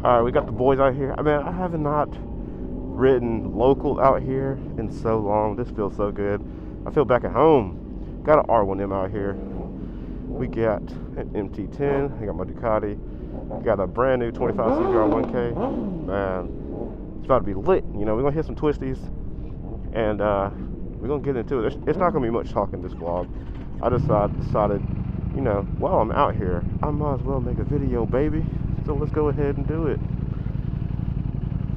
Alright, we got the boys out here. I mean, I have not ridden local out here in so long. This feels so good. I feel back at home. Got an R1M out here. We got an MT10. I got my Ducati. Got a brand new 25cc R1K. Man, it's about to be lit. You know, we're gonna hit some twisties, and we're gonna get into it. It's not gonna be much talking this vlog. I decided, you know, while I'm out here, I might as well make a video, baby. So let's go ahead and do it.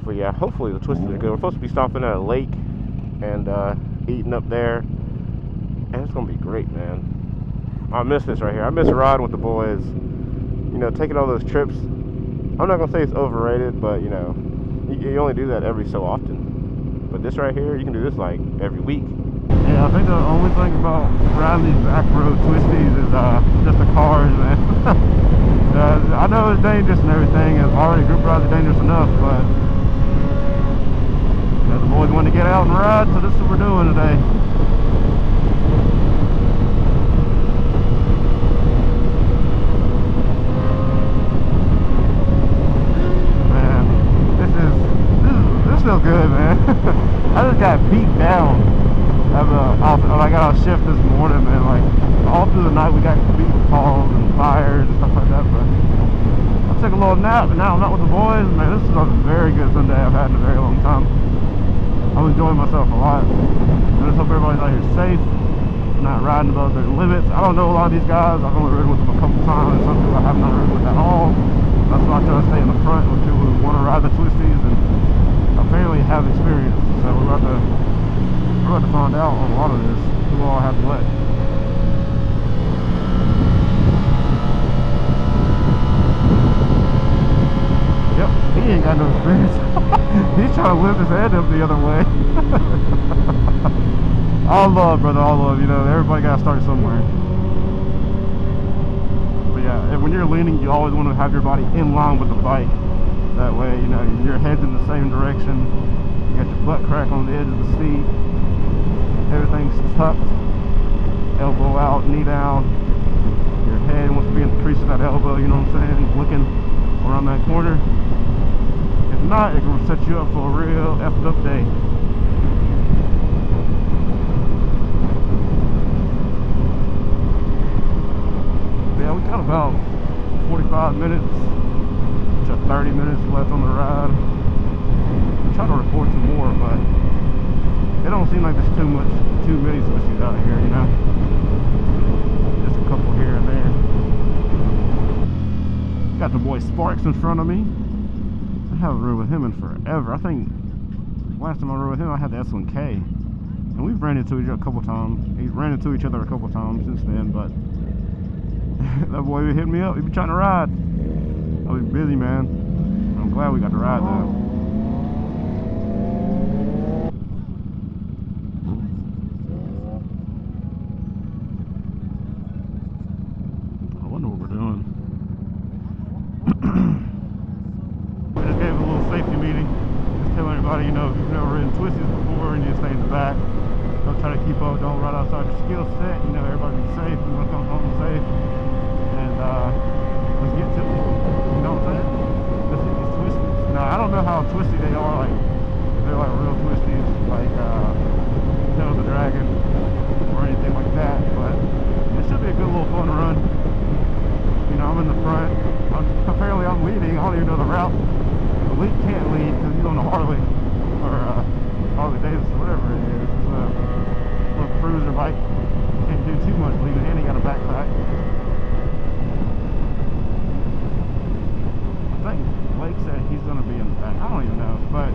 But yeah, hopefully the twisties are good. We're supposed to be stopping at a lake and eating up there, and it's gonna be great, man. I miss this right here. I miss riding with the boys. You know, taking all those trips. I'm not gonna say it's overrated, but you know, you only do that every so often. But this right here, you can do this like every week. Yeah, I think the only thing about riding these back road twisties is just the cars, man. I know it's dangerous and everything, and already group rides are dangerous enough, but you know, the boys want to get out and ride, so this is what we're doing today. Man, this feels good, man. I just got beat down. I got out shift this morning, man. Like all through the night, we got beat with calls and fires and stuff like that. But I took a little nap, and now I'm out with the boys. Man, this is a very good Sunday I've had in a very long time. I'm enjoying myself a lot. I just hope everybody's out here safe, not riding above their limits. I don't know a lot of these guys. I've only ridden with them a couple times. Some people I have not ridden with at all. That's why I try to stay in the front with people who want to ride the twisties and apparently have experience. So we're about to find out on a lot of this who all have what. Yep, he ain't got no experience. He's trying to lift his head up the other way. All love, brother, all love. You know, everybody got to start somewhere. But yeah, when you're leaning, you always want to have your body in line with the bike. That way, you know, your head's in the same direction. You got your butt crack on the edge of the seat. Everything's tucked, elbow out, knee down. Your head wants to be in the crease of that elbow, you know what I'm saying? Looking around that corner. If not, it's going to set you up for a real effed up day. Yeah, we got about 45 minutes to 30 minutes left on the ride. I'm trying to record some more, but it don't seem like there's too many twisties out here, you know. Just a couple here and there. Got the boy Sparks in front of me. I haven't rode with him in forever. I think last time I rode with him I had the S1K. And we've ran into each other a couple times. He's ran into each other a couple times since then, but that boy hit me up. He been trying to ride. I was busy, man. I'm glad we got to ride though. You know, if you've never ridden twisties before and you stay in the back, don't try to keep up, don't ride outside your skill set. You know, everybody be safe, you want to come home safe, and let's get to it. You know what I'm saying? Let's hit these twisties. Now, I don't know how twisty they are, like if they're like real twisties, like Tail of the Dragon or anything like that, but it should be a good little fun run. You know, I'm in the front. Apparently I'm leading. I don't even know the route. The lead can't lead because he's on a Harley. Or Harley Davidson, whatever it is. It's a little cruiser bike. Can't do too much leading, and he got a backpack. I think Blake said he's going to be in the back. I don't even know, but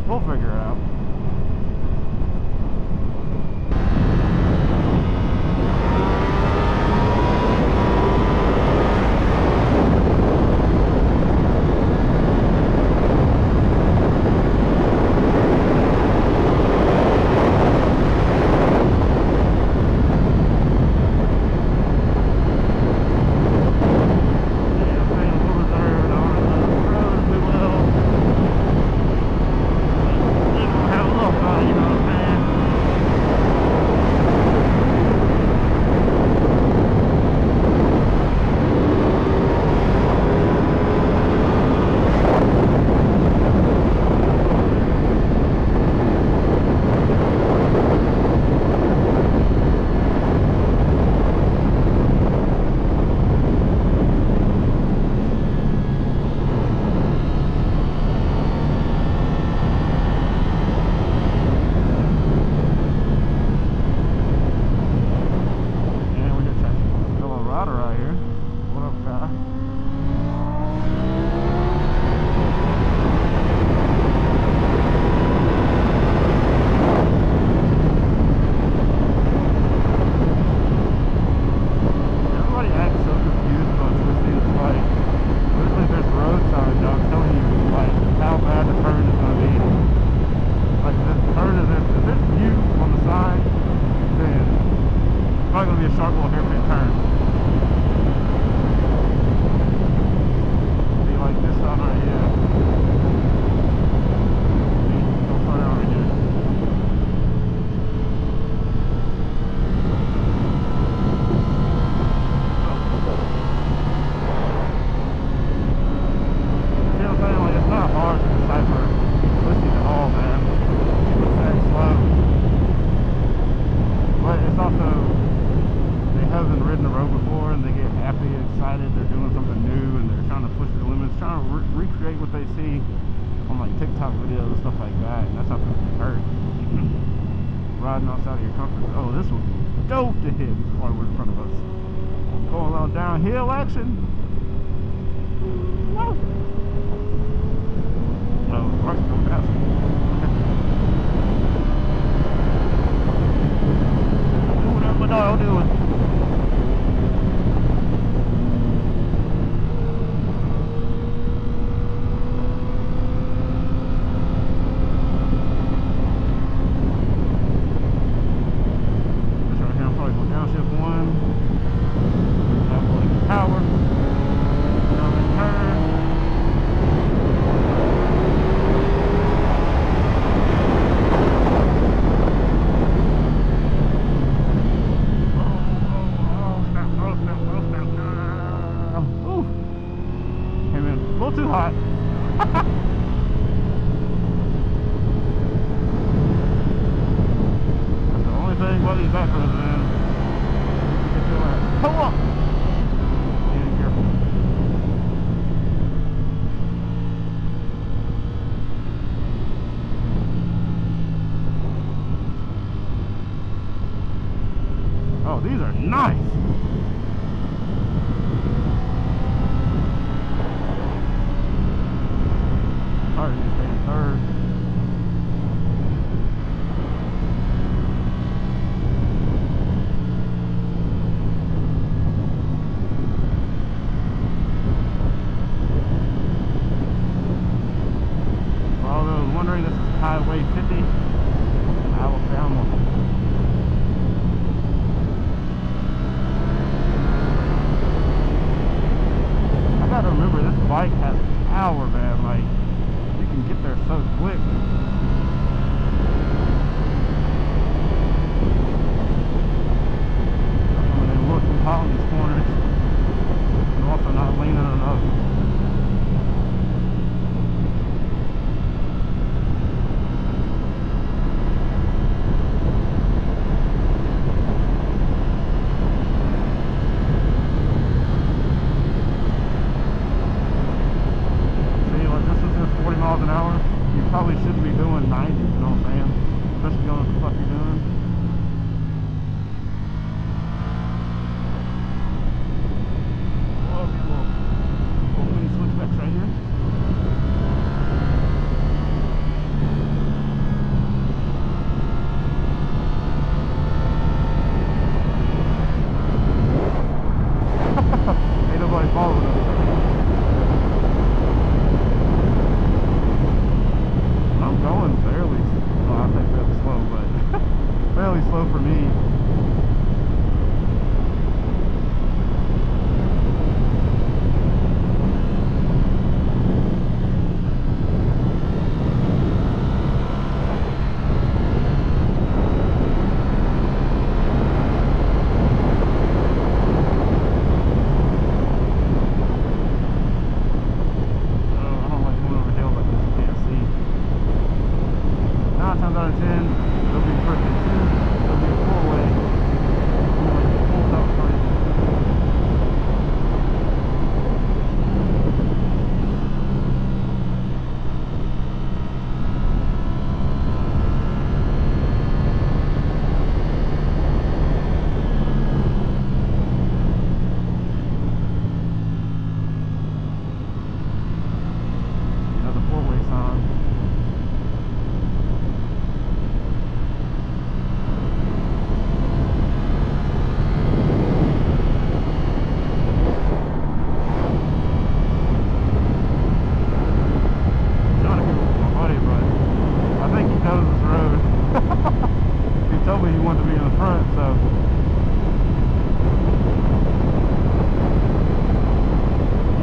we'll figure it out. what they see on like TikTok videos and stuff like that, and that's how people get hurt. Riding outside of your comfort zone. Oh, this would be dope to hit before we're in front of us. Going on downhill action. Woo! No, the car's going fast. Do whatever my dog doing. Too hot. That's the only thing about these back roads, man. Get your ass. Come on! Be careful. Oh, these are nice. Highway 50 in Alabama. I gotta remember, this bike has power, man. Like, you can get there so quick. When they look and pop in these corners, and also not leaning enough. Miles an hour, you probably shouldn't be doing 90, you know what I'm saying? Especially going what the fuck you're doing. Oh, little mini switchbacks right here. Ain't nobody following us. Going fairly, well, I think fairly slow, but fairly slow for me.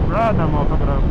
Riding that motherfucker up.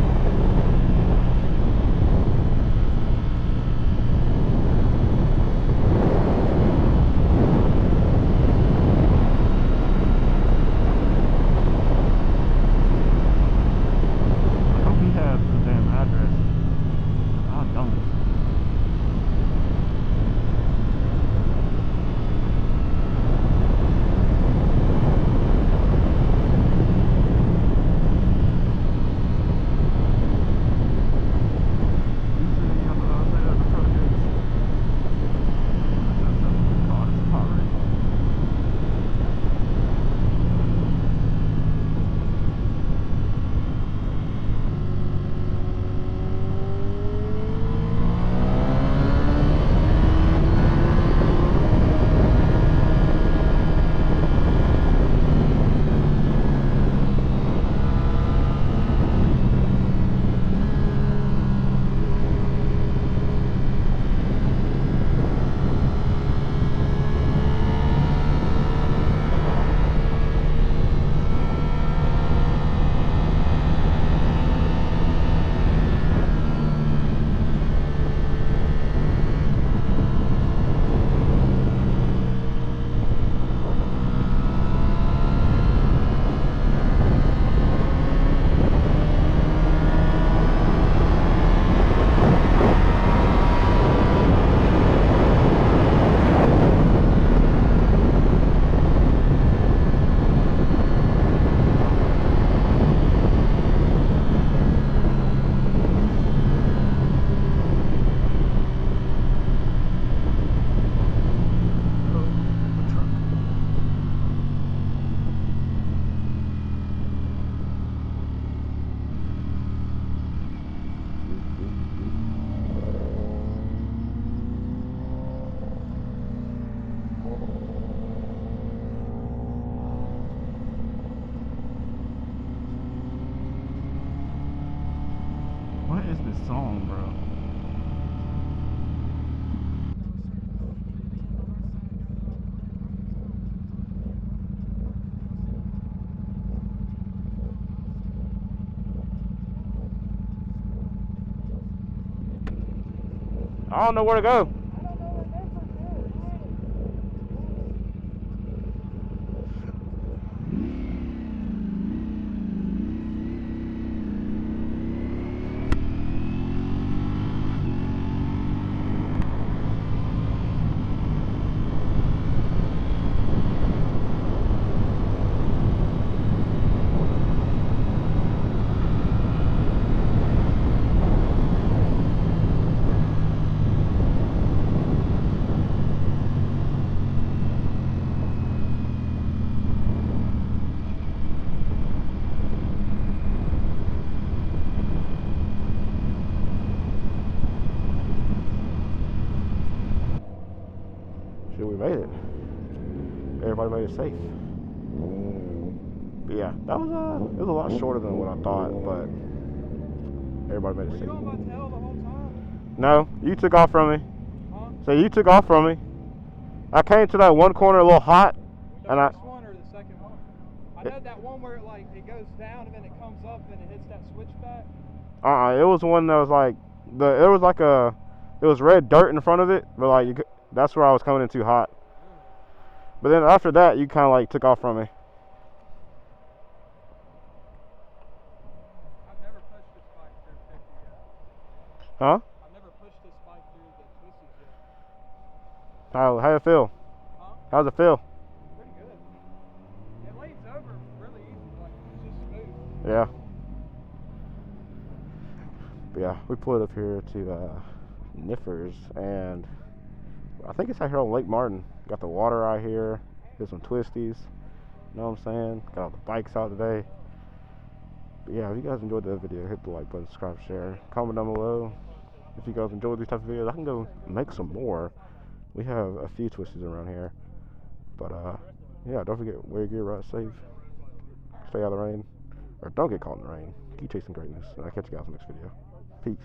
is this song, bro? I don't know where to go. We made it. Everybody made it safe. But yeah, that was it was a lot shorter than what I thought, but everybody made it safe. Were you on my tail the whole time? No, you took off from me. Huh? So you took off from me. I came to that one corner a little hot, The and first one or the second one? I know that one where it goes down and then it comes up and it hits that switchback. it was one that was like it was red dirt in front of it, but like that's where I was coming in too hot. But then after that, you kind of like took off from me. I've never pushed this bike through 50 yet. Huh? I've never pushed this bike through the Twisties yet. How it feel? Huh? How's it feel? Pretty good. It lays over really easy, like it's just smooth. Yeah. But yeah, we pulled up here to Niffers, and I think it's out here on Lake Martin. Got the water out here. There's some Twisties. You know what I'm saying? Got all the bikes out today. But yeah, if you guys enjoyed the video, hit the like button, subscribe, share, comment down below. If you guys enjoyed these type of videos, I can go make some more. We have a few Twisties around here. But yeah, don't forget, wear your gear, ride safe, stay out of the rain, or don't get caught in the rain. Keep chasing greatness, and I'll catch you guys in the next video. Peace.